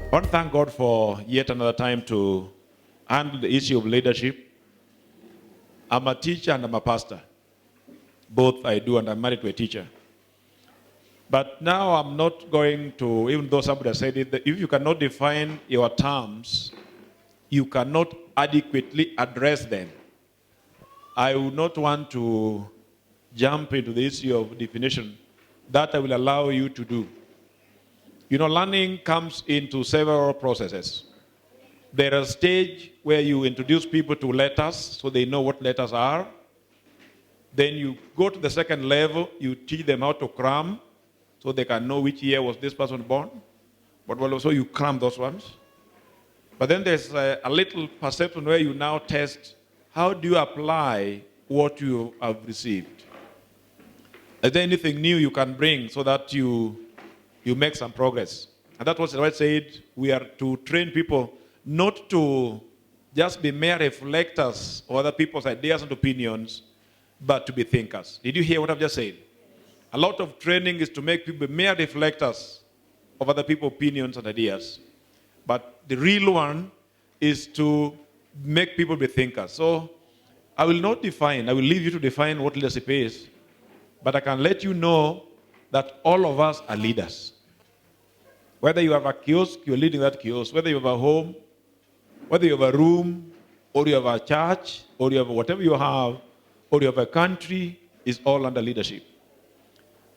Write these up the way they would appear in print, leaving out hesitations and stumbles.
I want to thank God for yet another time to handle the issue of leadership. I'm a teacher and I'm a pastor. Both I do, and I'm married to a teacher. But now I'm not going to, even though somebody has said it, that if you cannot define your terms, you cannot adequately address them. I would not want to jump into the issue of definition. That I will allow you to do. You know, learning comes into several processes. There is a stage where you introduce people to letters so they know what letters are. Then you go to the second level, you teach them how to cram so they can know which year was this person born. But also you cram those ones. But then there's a little perception where you now test how do you apply what you have received. Is there anything new you can bring so that you make some progress? And that's what the Lord said, we are to train people not to just be mere reflectors of other people's ideas and opinions, but to be thinkers. Did you hear what I've just said? A lot of training is to make people mere reflectors of other people's opinions and ideas. But the real one is to make people be thinkers. So I will not define, I will leave you to define what leadership is, but I can let you know that all of us are leaders. Whether you have a kiosk, you're leading that kiosk. Whether you have a home, whether you have a room, or you have a church, or you have whatever you have, or you have a country, is all under leadership.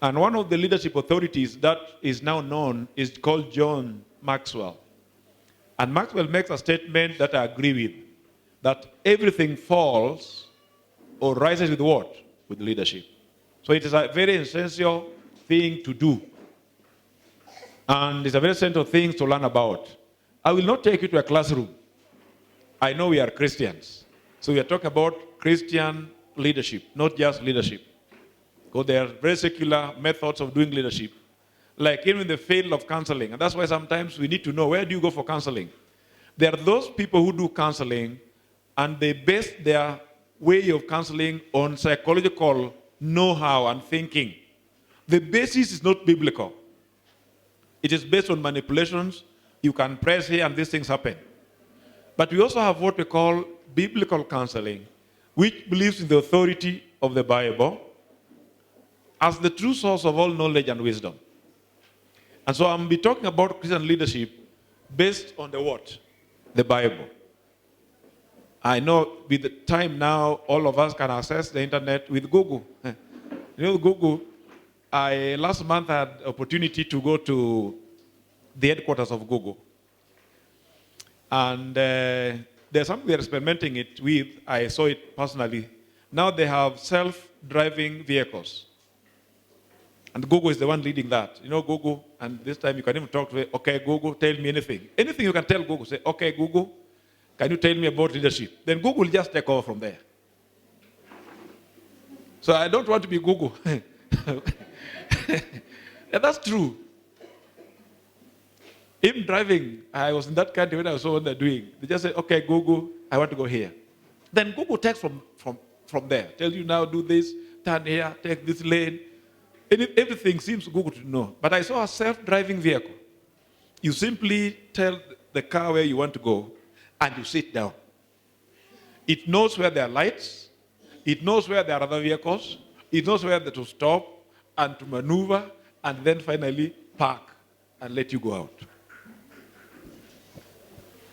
And one of the leadership authorities that is now known is called John Maxwell. And Maxwell makes a statement that I agree with, that everything falls or rises with what? With leadership. So it is a very essential thing to do. And it's a very essential thing to learn about. I will not take you to a classroom. I know we are Christians. So we are talking about Christian leadership, not just leadership. Because there are very secular methods of doing leadership. Like even in the field of counseling. And that's why sometimes we need to know, where do you go for counseling? There are those people who do counseling and they base their way of counseling on psychological know-how and thinking. The basis is not biblical. It is based on manipulations. You can press here and these things happen. But we also have what we call biblical counseling, which believes in the authority of the Bible as the true source of all knowledge and wisdom. And so I'm be talking about Christian leadership based on the what? The Bible. I know with the time now, all of us can access the internet with Google. You know, Google, last month I had opportunity to go to the headquarters of Google. And there's something they're experimenting it with. I saw it personally. Now they have self-driving vehicles. And Google is the one leading that. You know, Google, and this time you can even talk to it, okay, Google, tell me anything. Anything you can tell Google. Say, okay, Google, can you tell me about leadership? Then Google will just take over from there. So I don't want to be Google. Yeah, that's true. Even driving, I was in that country when I saw what they're doing. They just say, okay, Google, I want to go here. Then Google takes from there. Tells you now, do this, turn here, take this lane. Everything seems Google to know. But I saw a self-driving vehicle. You simply tell the car where you want to go, and you sit down. It knows where there are lights. It knows where there are other vehicles. It knows where to stop and to maneuver, and then finally park and let you go out.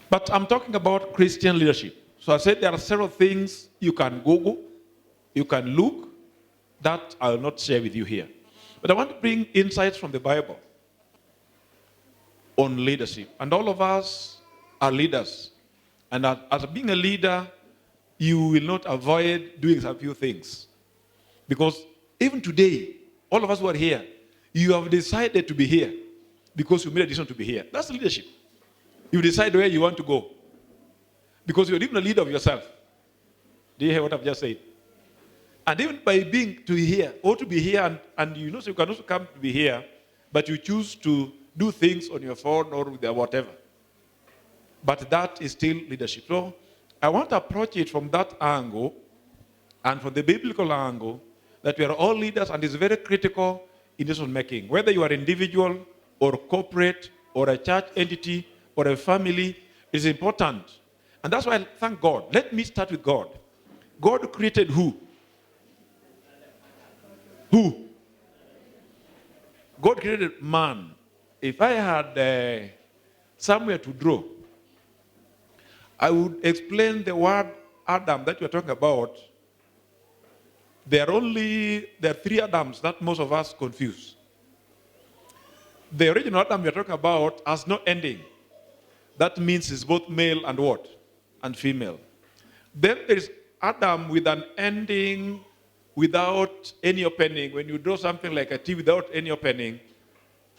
But I'm talking about Christian leadership. So I said there are several things you can Google, you can look, that I will not share with you here. But I want to bring insights from the Bible on leadership. And all of us are leaders. And as being a leader, you will not avoid doing some few things. Because even today, all of us who are here, you have decided to be here because you made a decision to be here. That's leadership. You decide where you want to go because you're even a leader of yourself. Do you hear what I've just said? And even by being to be here, or to be here, and you know, so you can also come to be here, but you choose to do things on your phone or with whatever. But that is still leadership. So I want to approach it from that angle and from the biblical angle that we are all leaders, and it's very critical in decision making. Whether you are individual or corporate or a church entity or a family is important. And that's why I thank God. Let me start with God. God created who? Who? God created man. If I had somewhere to draw, I would explain the word Adam that you're talking about. There are 3 Adams that most of us confuse. The original Adam we're talking about has no ending. That means it's both male and what? And female. Then there is Adam with an ending without any opening. When you draw something like a T without any opening,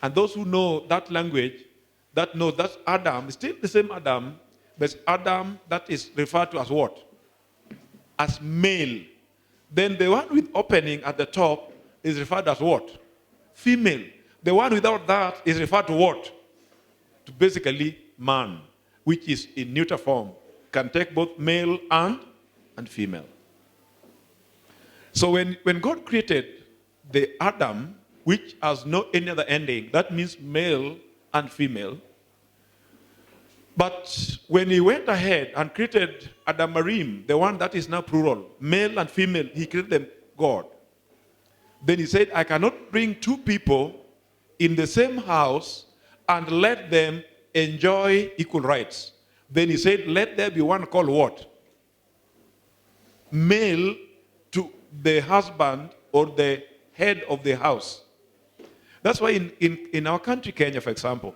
and those who know that language, that knows that's Adam, still the same Adam, but it's Adam that is referred to as what? As male. Then the one with opening at the top is referred as what? Female. The one without that is referred to what? To basically man, which is in neuter form. Can take both male and female. So when God created the Adam, which has no any other ending, that means male and female. But when he went ahead and created Adamarim, the one that is now plural, male and female, he created them God. Then he said, I cannot bring 2 people in the same house and let them enjoy equal rights. Then he said, let there be one called what? Male to the husband or the head of the house. That's why in our country, Kenya, for example,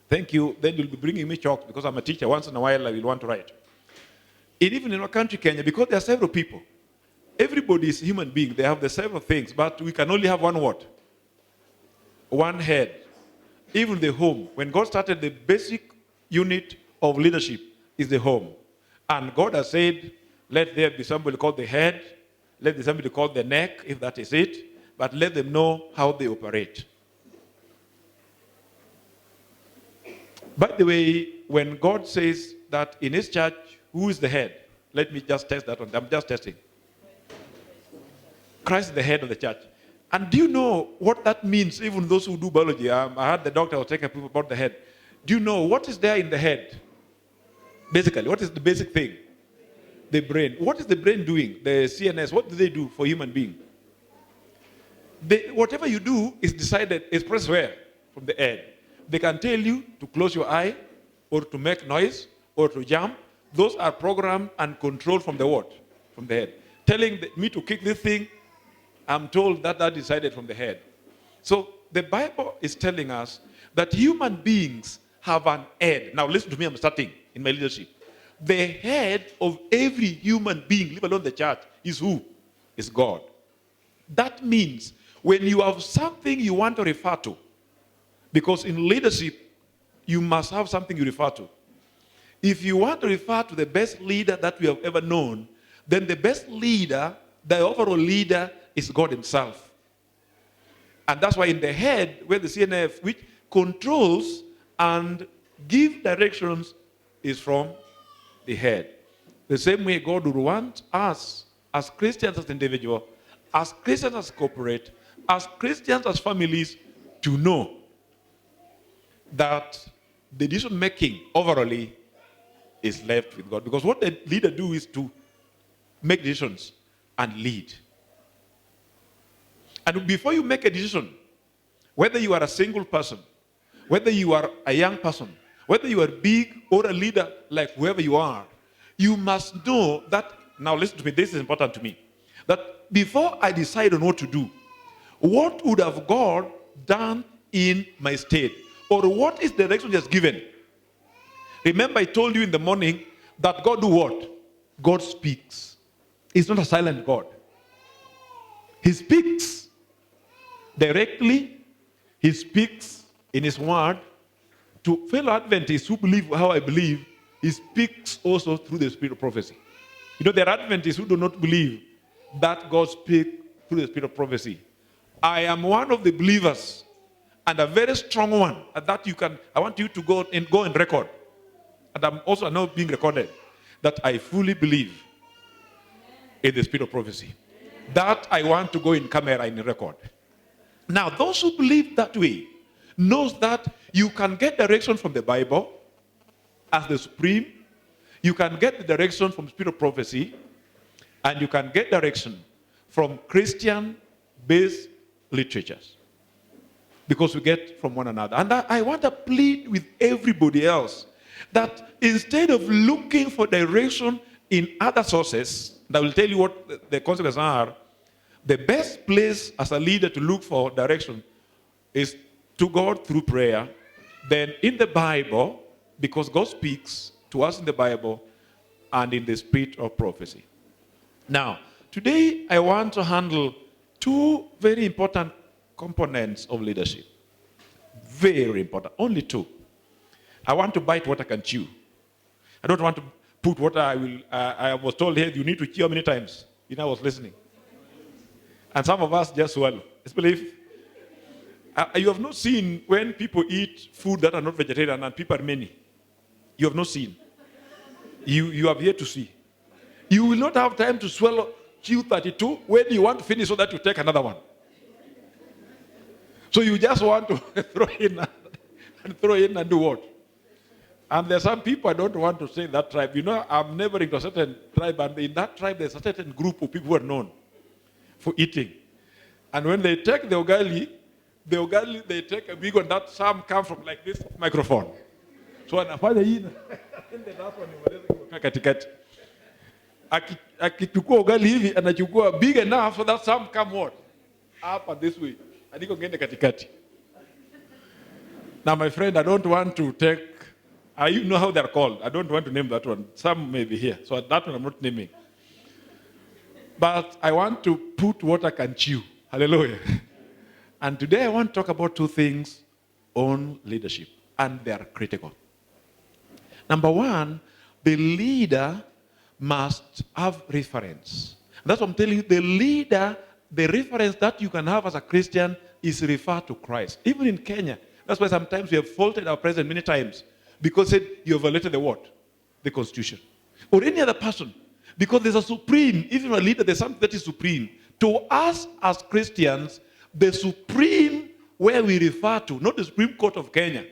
thank you, then you'll be bringing me chalk because I'm a teacher. Once in a while, I will want to write. Even in our country, Kenya, because there are several people, everybody is a human being. They have the several things, but we can only have one what? One head. Even the home. When God started, the basic unit of leadership is the home. And God has said, let there be somebody called the head, let there be somebody called the neck, if that is it, but let them know how they operate. By the way, when God says that in his church, who is the head? Let me just test that one. I'm just testing. Christ is the head of the church. And do you know what that means, even those who do biology? I heard the doctor was talking about the head. Do you know what is there in the head? Basically, what is the basic thing? The brain. What is the brain doing? The CNS, what do they do for human being? Whatever you do is decided, is pressed where? From the head. They can tell you to close your eye, or to make noise, or to jump. Those are programmed and controlled from the what? From the head. Telling me to kick this thing, I'm told that decided from the head. So the Bible is telling us that human beings have an head. Now listen to me, I'm starting in my leadership. The head of every human being, leave alone the church, is who? Is God. That means when you have something you want to refer to, because in leadership, you must have something you refer to. If you want to refer to the best leader that we have ever known, then the best leader, the overall leader, is God himself. And that's why in the head, where the CNF, which controls and gives directions, is from the head. The same way God would want us, as Christians as individuals, as Christians as corporate, as Christians as families, to know that the decision making overall is left with God. Because what the leader do is to make decisions and lead. And before you make a decision, whether you are a single person, whether you are a young person, whether you are big or a leader, like whoever you are, you must know that, now listen to me, this is important to me, that before I decide on what to do, what would have God done in my state? Or what is the direction he has given? Remember I told you in the morning that God do what? God speaks. He's not a silent God. He speaks directly. He speaks in his word. To fellow Adventists who believe how I believe, he speaks also through the spirit of prophecy. You know, there are Adventists who do not believe that God speaks through the spirit of prophecy. I am one of the believers, and a very strong one, and that I want you to go and record. And I'm also now being recorded, that I fully believe in the spirit of prophecy. That I want to go in camera and record. Now, those who believe that way, knows that you can get direction from the Bible as the supreme, you can get the direction from spirit of prophecy, and you can get direction from Christian-based literatures. Because we get from one another. And I want to plead with everybody else that instead of looking for direction in other sources that will tell you what the consequences are, the best place as a leader to look for direction is to God through prayer, then in the Bible, because God speaks to us in the Bible and in the spirit of prophecy. Now, today I want to handle two very important components of leadership. Very important. Only two. I want to bite what I can chew. I don't want to put what I will. I was told here, you need to chew how many times? I was listening. And some of us just swallow. Especially if you have not seen when people eat food that are not vegetarian and people are many. You have not seen. You have yet to see. You will not have time to swallow chew 32 when you want to finish so that you take another one. So you just want to throw in and do what? And there are some people I don't want to say that tribe. I'm neighboring to a certain tribe, and in that tribe there's a certain group of people who are known for eating. And when they take the ugali, they take a big one that some come from like this microphone. So anafanya hii katikati. Akichukua ugali hivi anachukua big enough so that some come what? Up and this way. Adiko ngende katikati. Now my friend, I don't want to take, you know how they're called. I don't want to name that one. Some may be here. So that one I'm not naming. But I want to put what I can chew. Hallelujah. And today I want to talk about two things on leadership. And they are critical. Number one, the leader must have reference. That's what I'm telling you. The leader, the reference that you can have as a Christian is referred to Christ. Even in Kenya. That's why sometimes we have faulted our president many times. Because you have violated the what? The Constitution. Or any other person. Because there's a supreme, even a leader, there's something that is supreme. To us as Christians, the supreme where we refer to, not the Supreme Court of Kenya,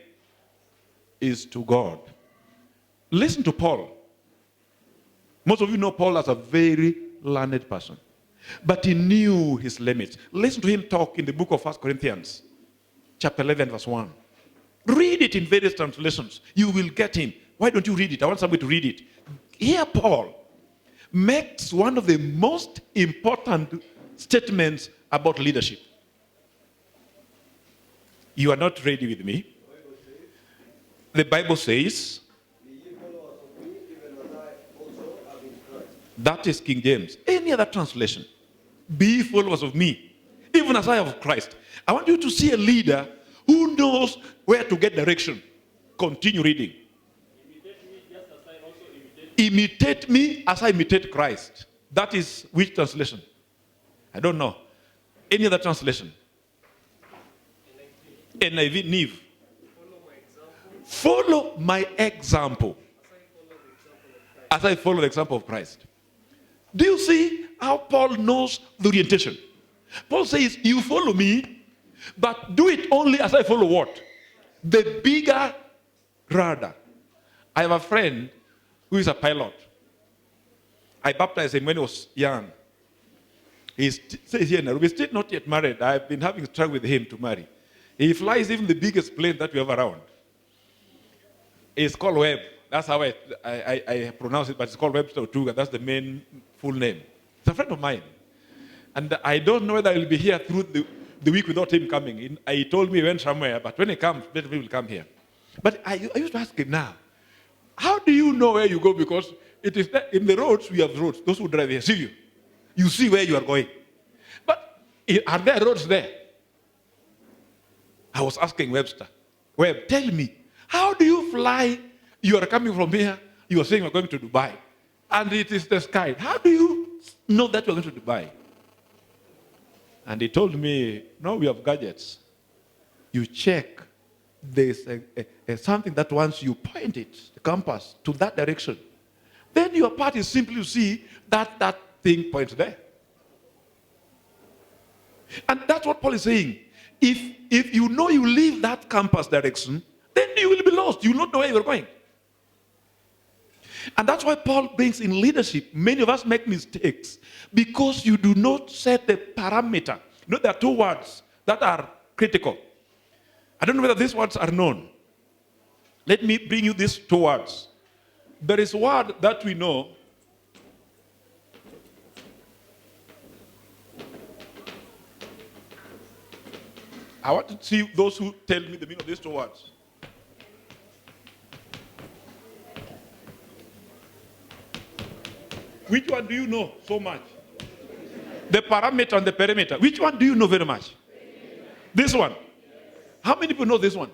is to God. Listen to Paul. Most of you know Paul as a very learned person. But he knew his limits. Listen to him talk in the book of 1 Corinthians, chapter 11, verse 1. Read it in various translations. You will get him. Why don't you read it? I want somebody to read it. Here Paul makes one of the most important statements about leadership. You are not ready with me. The Bible says, that is King James. Any other translation? Be followers of me, even as I am of Christ. I want you to see a leader who knows where to get direction. Continue reading. Imitate me as I imitate Christ. That is which translation? I don't know. Any other translation? NIV, Neve. Follow my example. As I follow the example of Christ. Do you see how Paul knows the orientation? Paul says, you follow me, but do it only as I follow what? The bigger radar. I have a friend who is a pilot. I baptized him when he was young. He says here now, we're still not yet married. I've been having struggle with him to marry. He flies even the biggest plane that we have around. It's called Webb. That's how I pronounce it, but it's called Webster Otuga. That's the main full name. It's a friend of mine. And I don't know whether I will be here through the week without him coming. He told me he went somewhere, but when he comes, better he will come here. But I used to ask him now, how do you know where you go? Because it is in the roads, we have roads. Those who drive here see you. You see where you are going. But are there roads there? I was asking Webster, Webb, tell me, how do you fly? You are coming from here, you are saying you're going to Dubai, and it is the sky. How do you know that you're going to Dubai? And he told me, no, we have gadgets. You check, there's something that once you point it, the compass, to that direction, then your part is simply to see that thing points there. And that's what Paul is saying. If you know you leave that campus direction, then you will be lost. You will not know where you're going. And that's why Paul brings in leadership. Many of us make mistakes because you do not set the parameter. You know, there are two words that are critical. I don't know whether these words are known. Let me bring you these two words. There is a word that we know. I want to see those who tell me the meaning of these two words. Which one do you know so much? The parameter and the perimeter. Which one do you know very much? This one. How many people know this one?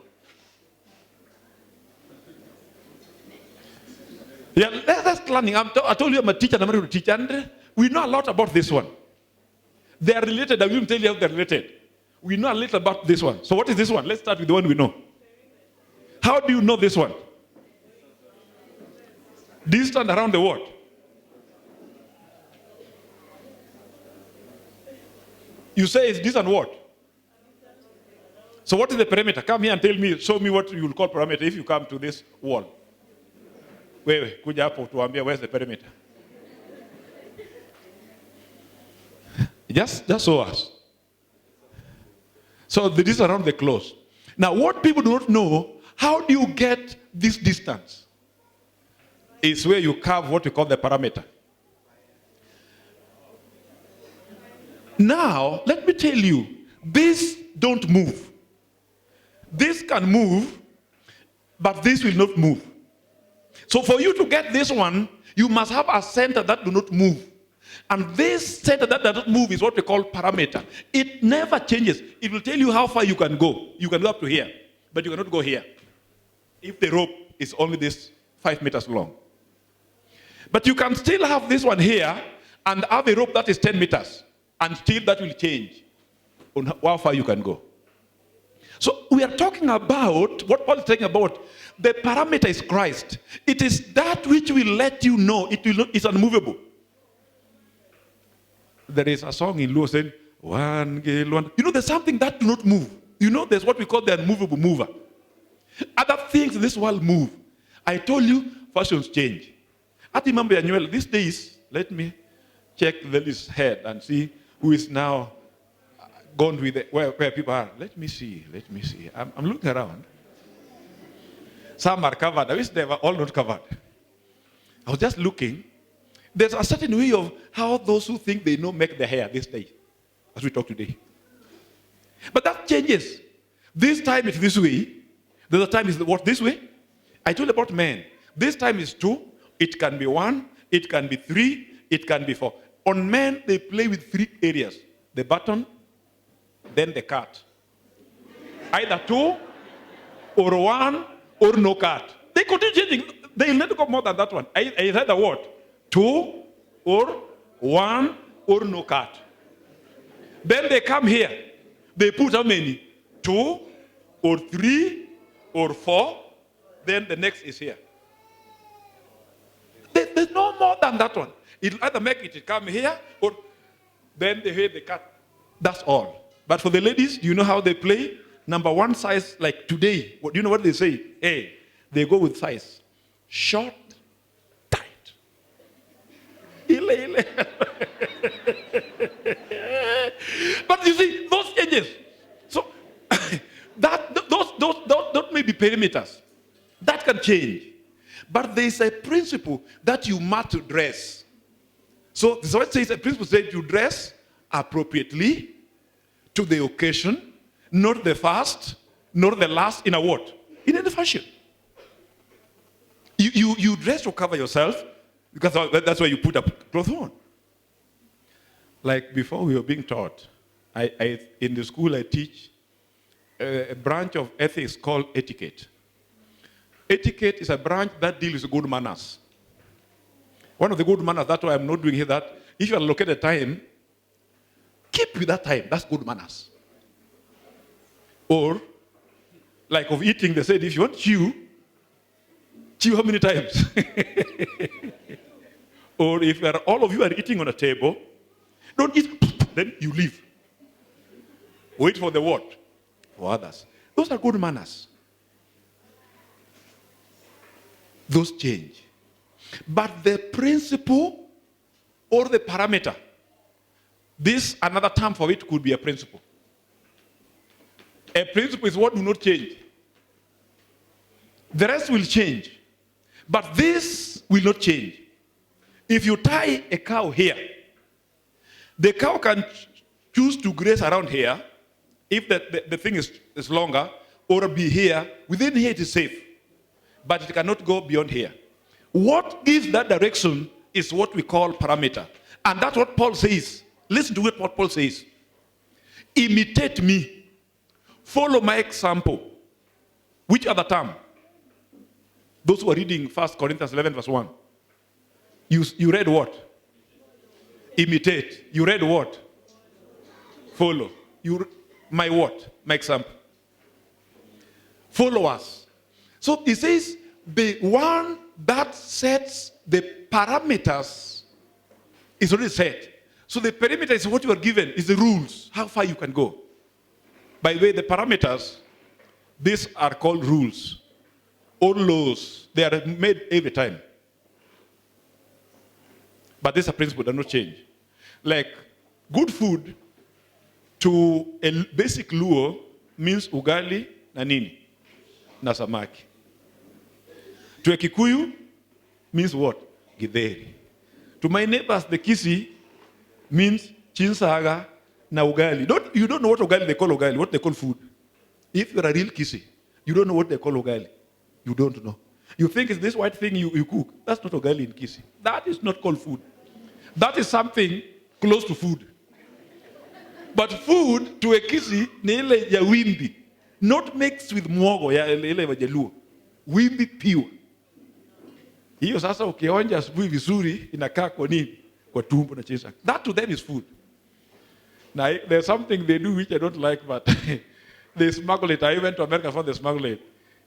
Yeah, that's learning. I told you I'm a teacher, I'm a teacher, and we know a lot about this one. They are related. I will tell you how they're related. We know a little about this one. So what is this one? Let's start with the one we know. How do you know this one? Distant around the world. You say it's distant what? So what is the perimeter? Come here and tell me, show me what you will call perimeter if you come to this wall. Wewe, kuja hapo tuambie where's the perimeter. Just show us. So the distance around the close. Now what people do not know, how do you get this distance? Is where you carve what we call the parameter. Now, let me tell you, these don't move. This can move, but this will not move. So for you to get this one, you must have a center that do not move. And this center that does not move is what we call parameter. It never changes. It will tell you how far you can go. You can go up to here, but you cannot go here. If the rope is only this 5 meters long. But you can still have this one here and have a rope that is 10 meters. And still that will change on how far you can go. So we are talking about, what Paul is talking about, the parameter is Christ. It is that which will let you know it's unmovable. There is a song in Luo saying, one girl, one. You know, there's something that do not move. You know, there's what we call the unmovable mover. Other things in this world move. I told you, fashions change. I remember Annuel, these days, let me check the list head and see who is now gone with where people are. Let me see. I'm looking around. Some are covered. I wish they were all not covered. I was just looking. There's a certain way of how those who think they know make their hair this day, as we talk today. But that changes. This time it's this way. The other time is this way. I told you about men. This time is 2. It can be 1. It can be 3. It can be 4. On men, they play with 3 areas. The button, then the cut. Either 2, or 1, or no cut. They continue changing. They'll never go more than that one. I said the word. 2, or 1, or no cut. Then they come here. They put how many? 2, or 3, or 4. Then the next is here. There's no more than that one. It'll either make it come here, or then they cut. That's all. But for the ladies, do you know how they play? Number 1 size, like today. Do you know what they say? Hey, they go with size. Short, tight. But you see, those changes. So, those may be perimeters. That can change. But there is a principle that you must dress. So this is what it says, a principle says you dress appropriately to the occasion, not the first, nor the last in a what? In any fashion. You dress to cover yourself, because that's why you put a cloth on. Like before we were being taught, in the school I teach a branch of ethics called etiquette. Etiquette is a branch that deals with good manners. One of the good manners, that's why I'm not doing here, that if you allocate a time, keep with that time. That's good manners. Or, like of eating, they said, if you want chew how many times? Or if all of you are eating on a table, don't eat, then you leave. Wait for the what? for others. Those are good manners. Those change. But the principle or the parameter, this another term for it could be a principle. A principle is what will not change. The rest will change. But this will not change. If you tie a cow here, the cow can choose to graze around here if the thing is longer, or be here. Within here it is safe. But it cannot go beyond here. What gives that direction is what we call parameter. And that's what Paul says. Listen to what Paul says. Imitate me. Follow my example. Which other term? Those who are reading 1 Corinthians 11 verse 1. You read what? Imitate. You read what? Follow. My what? My example. Follow us. So he says, the one that sets the parameters is already set. So the parameter is what you are given, is the rules, how far you can go. By the way, the parameters, these are called rules or laws. They are made every time. But this is a principle that does not change. Like good food to a basic Luo means ugali na nini? Na samaki. To a Kikuyu means what? Githeri. To my neighbors, the Kisi means chinsaga na ugali. You don't know what ugali they call ugali, what they call food. If you're a real Kisi, you don't know what they call ugali. You don't know. You think it's this white thing you cook. That's not ugali in Kisi. That is not called food. That is something close to food. But food to a Kisi ni ile ya wimbi. Not mixed with mwogo ya ile wajaluo. Wimbi pure. Hiyo sasa ukionja asubuhi vizuri inakaa kwa nini? Kwa tumbo na chisa. That to them is food. Now there's something they do which I don't like, but they smuggle it. I went to America for the smuggle it.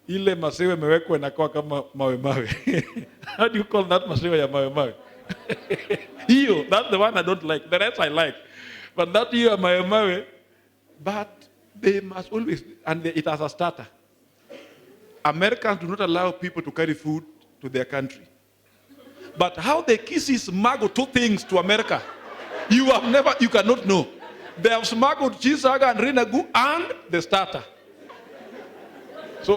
Ile masewe imewekwa inakuwa kama mawe mawe. How do you call that masewe ya mawe mawe? Hiyo, that's the one I don't like. The rest I like. But that hiyo ya mawe mawe, but they must always, and it has a starter. Americans do not allow people to carry food to their country. But how the Kisses smuggle two things to America, you cannot know. They have smuggled chisaga and rinagu and the starter. So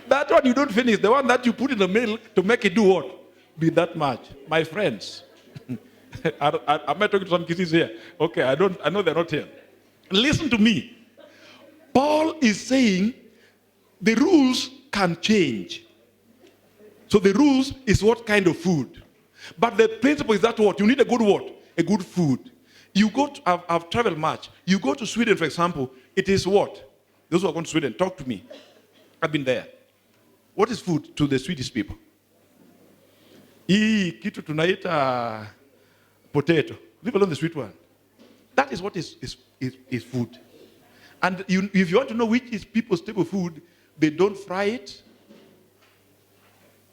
that one you don't finish. The one that you put in the milk to make it do what? Be that much. My friends. Am I talking to some Kisses here? Okay, I know they're not here. Listen to me. Paul is saying the rules can change. So the rules is what kind of food. But the principle is that what? You need a good what? A good food. You go to, I've traveled much. You go to Sweden, for example, it is what? Those who are going to Sweden, talk to me. I've been there. What is food to the Swedish people? Hii kitu tunaita potato. Leave alone the sweet one. That is what is food. And if you want to know which is people's staple food, they don't fry it.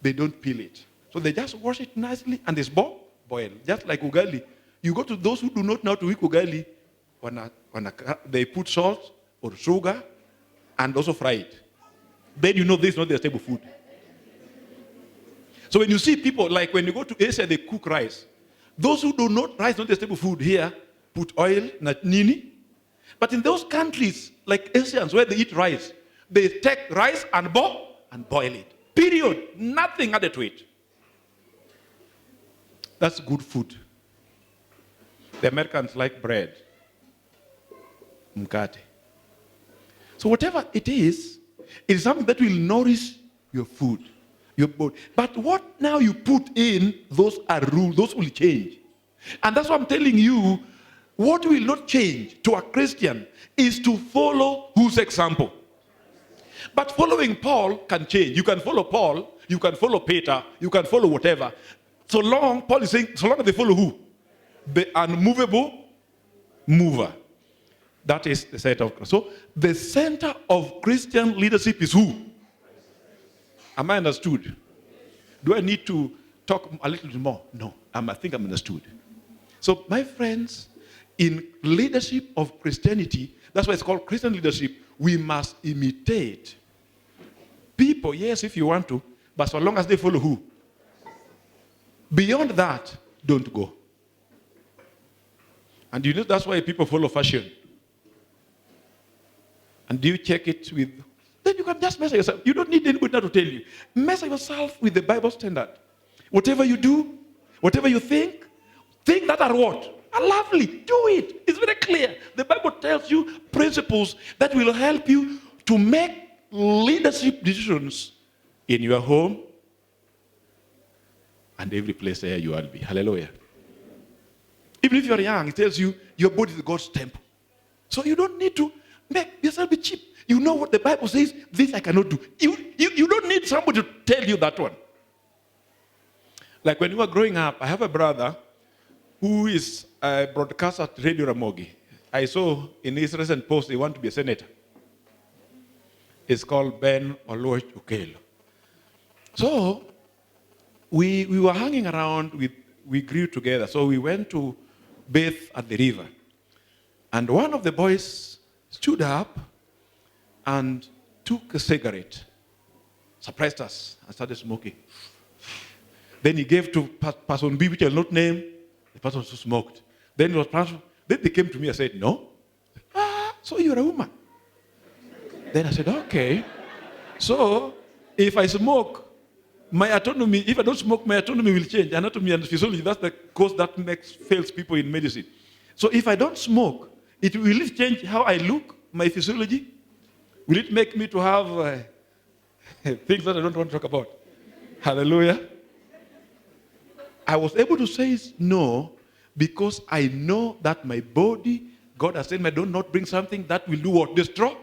They don't peel it. So they just wash it nicely and it's boiled. Just like ugali. You go to those who do not know how to eat ugali, they put salt or sugar and also fry it. Then you know this is not their staple food. So when you see people, like when you go to Asia, they cook rice. Those who do not, rice not their staple food here, put oil, not nini. But in those countries, like Asians, where they eat rice, they take rice and boil it. Period. Nothing added to it. That's good food. The Americans like bread. Mkate. So whatever it is something that will nourish your food, your body. But what now you put in, those are rules, those will change. And that's what I'm telling you, what will not change to a Christian is to follow whose example? But following Paul can change. You can follow Paul, you can follow Peter, you can follow whatever. So long, Paul is saying, so long as they follow who? The unmovable mover. That is the center of Christ. So the center of Christian leadership is who? Am I understood? Do I need to talk a little bit more? No, I think I'm understood. So my friends, in leadership of Christianity, that's why it's called Christian leadership, we must imitate people, yes, if you want to, but so long as they follow who? Beyond that, don't go. And you know that's why people follow fashion. And do you check it with, then you can just measure yourself. You don't need anybody to tell you. Measure yourself with the Bible standard. Whatever you do, whatever you think that are what? Are lovely. Do it. It's very clear. The Bible tells you principles that will help you to make leadership decisions in your home and every place where you will be. Hallelujah. Even if you're young, it tells you your body is God's temple. So you don't need to make yourself be cheap. You know what the Bible says, this I cannot do. You don't need somebody to tell you that one. Like when you were growing up, I have a brother who is a broadcaster at Radio Ramogi. I saw in his recent post he wants to be a senator. It's called Ben Oloch Ukelo. So we were hanging around, we grew together. So we went to bathe at the river. And one of the boys stood up and took a cigarette, surprised us, and started smoking. Then he gave to person B, which I'll not name, the person who smoked. Then they came to me and said, no. So you're a woman. Then I said, okay. So if I smoke, my autonomy, if I don't smoke, my autonomy will change. Anatomy and physiology, that's the cause that fails people in medicine. So if I don't smoke, will it change how I look, my physiology? Will it make me to have things that I don't want to talk about? Hallelujah. I was able to say no because I know that my body, God has said, I do not bring something that will do what? Destroy.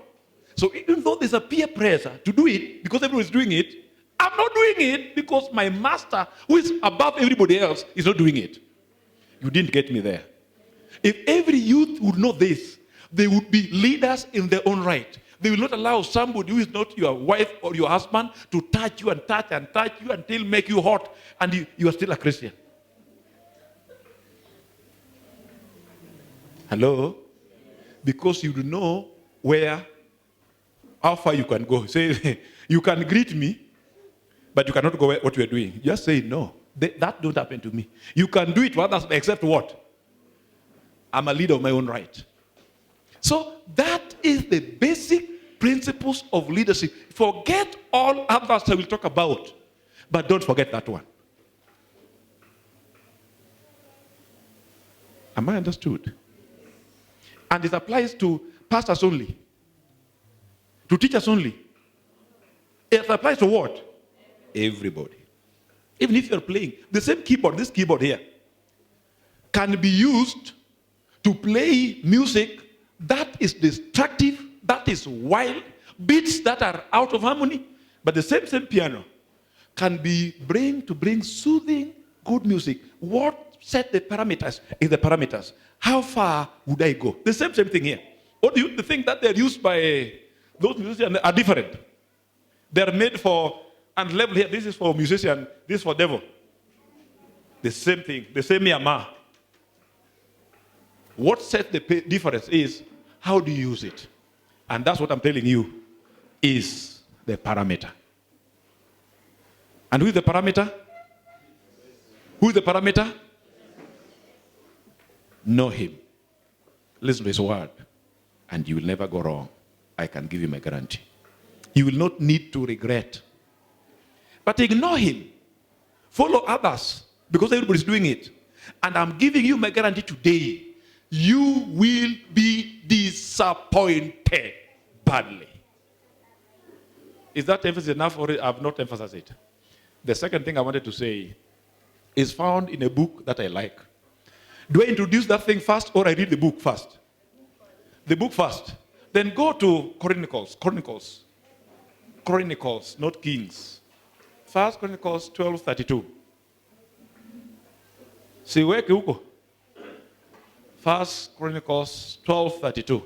So even though there's a peer pressure to do it because everyone is doing it, I'm not doing it because my master, who is above everybody else, is not doing it. You didn't get me there. If every youth would know this, they would be leaders in their own right. They will not allow somebody who is not your wife or your husband to touch you and touch and touch you until make you hot and you are still a Christian. Hello? Because you know how far you can go. Say, you can greet me, but you cannot go what you are doing. Just say no. That don't happen to me. You can do it to others, except what? I'm a leader of my own right. So that is the basic principles of leadership. Forget all others I will talk about, but don't forget that one. Am I understood? And it applies to pastors only, to teachers only. It applies to what? Everybody. Even if you're playing, the same keyboard, this keyboard here, can be used to play music that is destructive, that is wild, beats that are out of harmony. But the same piano can be to bring soothing, good music. What set the parameters is the parameters. How far would I go? The same thing here. What do you think that they're used by those musicians are different? They're made for, and level here, this is for musician, this is for devil. The same thing, the same Yamaha. What sets the difference is how do you use it? And that's what I'm telling you is the parameter. And who is the parameter? Who is the parameter? Know him. Listen to his word. And you will never go wrong. I can give you my guarantee. You will not need to regret. But ignore him. Follow others because everybody's doing it. And I'm giving you my guarantee today. You will be disappointed badly. Is that emphasis enough or I have not emphasized it? The second thing I wanted to say is found in a book that I like. Do I introduce that thing first or I read the book first? The book first. Then go to Chronicles, not Kings. 1 Chronicles 12:32. Siweke huko. 1 Chronicles 12:32.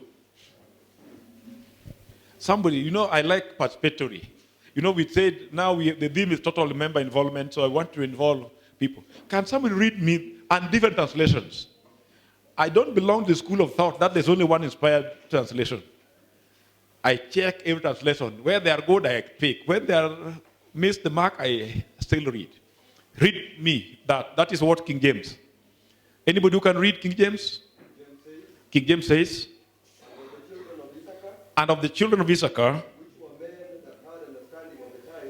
Somebody, I like participatory. We said now the theme is total member involvement, so I want to involve people. Can somebody read me and different translations? I don't belong to the school of thought that there's only one inspired translation. I check every translation. Where they are good, I pick. When they are missed the mark, I still read. Read me. That is what King James. Anybody who can read King James? King James says, and of the children of Issachar,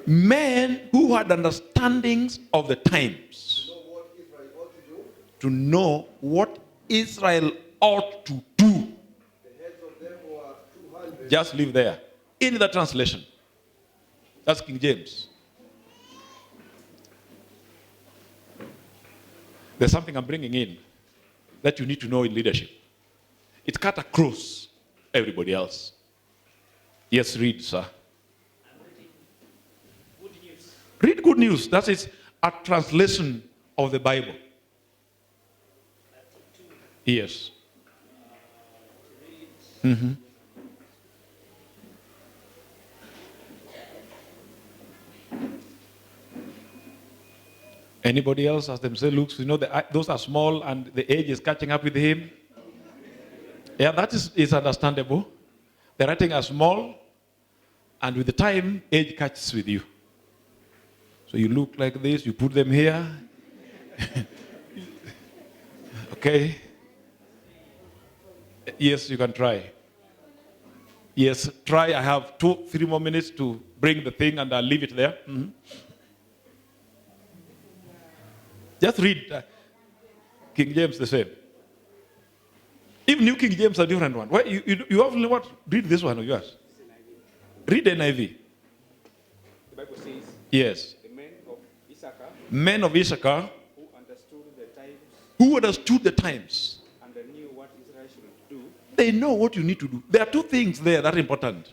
men who had understandings of the times, to know what Israel ought to do. Just leave there. In the translation. That's King James. There's something I'm bringing in that you need to know in leadership. It cut across everybody else. Yes, read, sir. Good news. Read good news. That is a translation of the Bible. Yes. Mm-hmm. Anybody else as themselves looks, those are small and the age is catching up with him. Yeah, that is understandable. The writing are small and with the time, age catches with you. So you look like this, you put them here. Okay. Yes, you can try. Yes, try. I have 2-3 more minutes to bring the thing and I'll leave it there. Mm-hmm. Just read King James the same. Even New King James are different one. Why you only what? Read this one of yours. Read NIV. The Bible says, yes. The men of Issachar, who understood the times, and they knew what Israel should do. They know what you need to do. There are two things there that are important.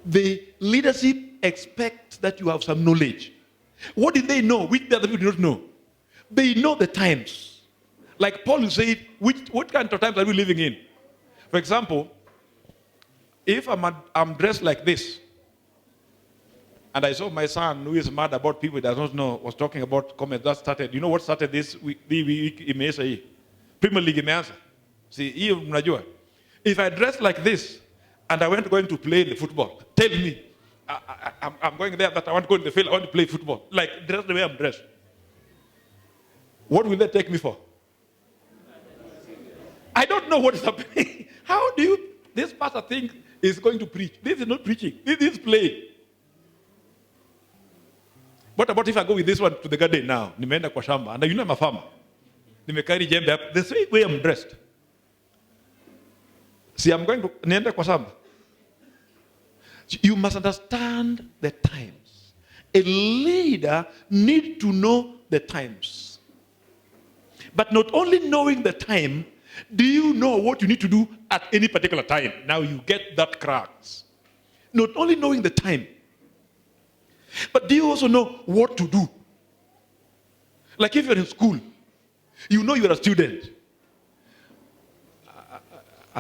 The leadership expects that you have some knowledge. What did they know which the other people did not know? They know the times. Like Paul said, what kind of times are we living in? For example, if I'm dressed like this, and I saw my son who is mad about people he does not know, was talking about comments that started. You know what started this week imeisha hii? Premier League imeanza. See, hiyo mnajua. If I dress like this, and I went going to play the football, tell me, I'm going there that I want to go in the field, I want to play football. Like, dress the way I'm dressed. What will they take me for? I don't know what is happening. How do this pastor think is going to preach? This is not preaching. This is play. What about if I go with this one to the garden now? Nimeenda kwa shamba. And you know I'm a farmer. Nimekari jembe up. The same way I'm dressed. See, I'm going to nienda kwa shamba. You must understand the times. A leader needs to know the times. But not only knowing the time, do you know what you need to do at any particular time? Now you get that cracks. Not only knowing the time, but do you also know what to do? Like if you're in school, you know you're a student.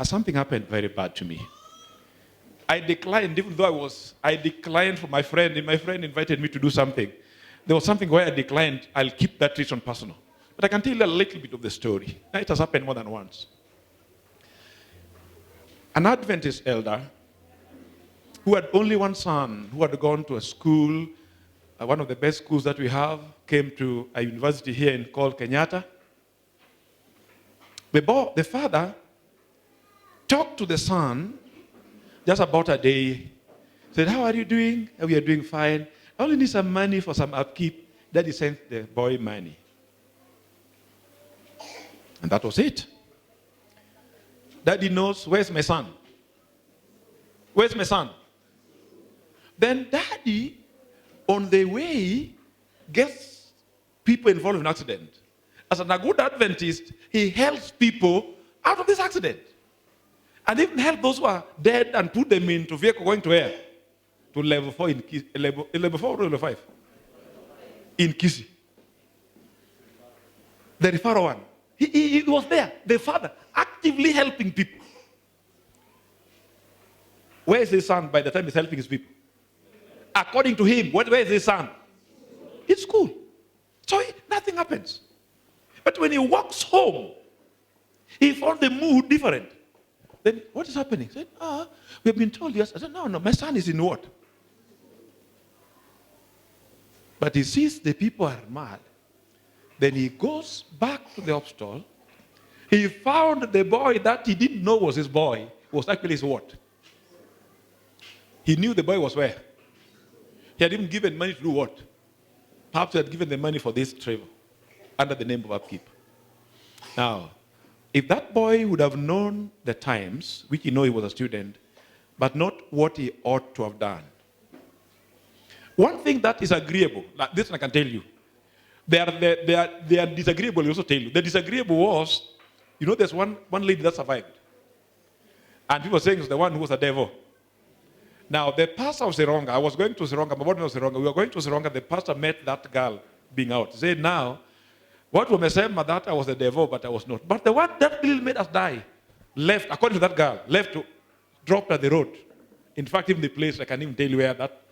Something happened very bad to me. I declined, even though I declined for my friend, and my friend invited me to do something. There was something where I declined. I'll keep that reason personal. But I can tell you a little bit of the story. It has happened more than once. An Adventist elder who had only one son, who had gone to a school, one of the best schools that we have, came to a university here called Kenyatta. The father talked to the son just about a day. Said, how are you doing? We are doing fine. I only need some money for some upkeep. Daddy sent the boy money. And that was it. Daddy knows, where's my son? Where's my son? Then daddy, on the way, gets people involved in an accident. As a good Adventist, he helps people out of this accident. And even help those who are dead and put them into vehicle going to where? To level 4 in Kisi. Level 4 or level 5? In Kisi. The referral one. He was there, the father, actively helping people. Where is his son by the time he's helping his people? According to him, where is his son? In school. So nothing happens. But when he walks home, He found the mood different. Then what is happening? He said, we have been told yes. I said, no, my son is in what? But he sees the people are mad. Then he goes back to the hostel. He found the boy that he didn't know was his boy, was actually his what? He knew the boy was where? He had even given money to do what? Perhaps he had given the money for this travel under the name of upkeep. Now, if that boy would have known the times, which he knew he was a student, but not what he ought to have done. One thing that is agreeable, like this I can tell you, they are disagreeable, I also tell you. The disagreeable was, there's one lady that survived. And people were saying it's the one who was a devil. Now, the pastor of Seronga, I was going to Seronga, my brother was Seronga, we were going to Seronga, the pastor met that girl being out. He said, now, what we said that I was the devil, but I was not. But the one that really made us die, left, according to that girl, dropped at the road. In fact, even the place, I can't even tell you where that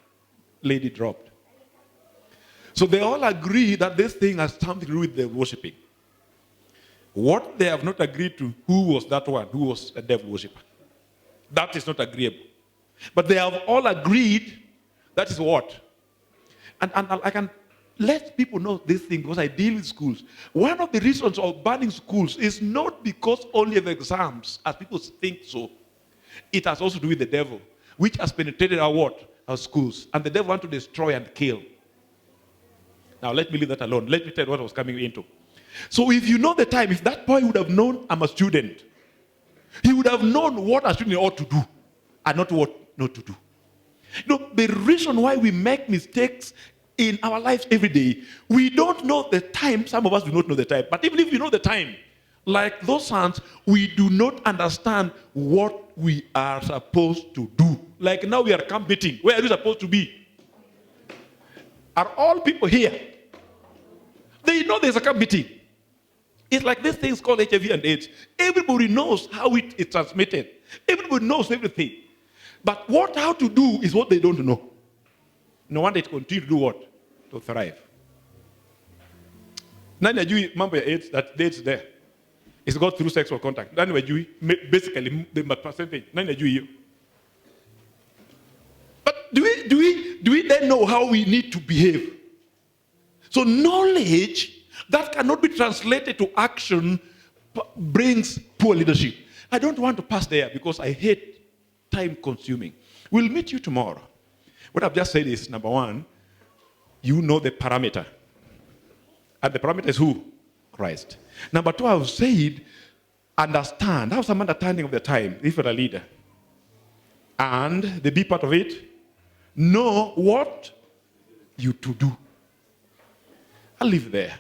lady dropped. So they all agree that this thing has something to do with the worshiping. What they have not agreed to, who was that one, who was a devil worshipper. That is not agreeable. But they have all agreed that is what. And I can let people know this thing because I deal with schools. One of the reasons of banning schools is not because only of exams, as people think so. It has also to do with the devil, which has penetrated our what? Our schools. And the devil wants to destroy and kill. Now let me leave that alone. Let me tell you what I was coming into. So if you know the time, if that boy would have known I'm a student, he would have known what a student ought to do and not what not to do. The reason why we make mistakes in our lives every day, we don't know the time. Some of us do not know the time. But even if you know the time, like those sons, we do not understand what we are supposed to do. Like now we are camp meeting. Where are you supposed to be? Are all people here? They know there's a camp meeting. It's like this thing called HIV and AIDS. Everybody knows how it is transmitted. Everybody knows everything. But how to do is what they don't know. No wonder it continue to do what? To thrive. Nani ajui mambo ya AIDS, that AIDS there. It's got through sexual contact. Nani ajui, basically the percentage. Nani ajui hiyo. But do we then know how we need to behave? So knowledge that cannot be translated to action brings poor leadership. I don't want to pass there because I hate time consuming. We'll meet you tomorrow. What I've just said is, number one, you know the parameter. And the parameter is who? Christ. Number two, I've said, understand. Have some understanding of the time if you're a leader. And the B part of it, know what you to do. I'll leave there.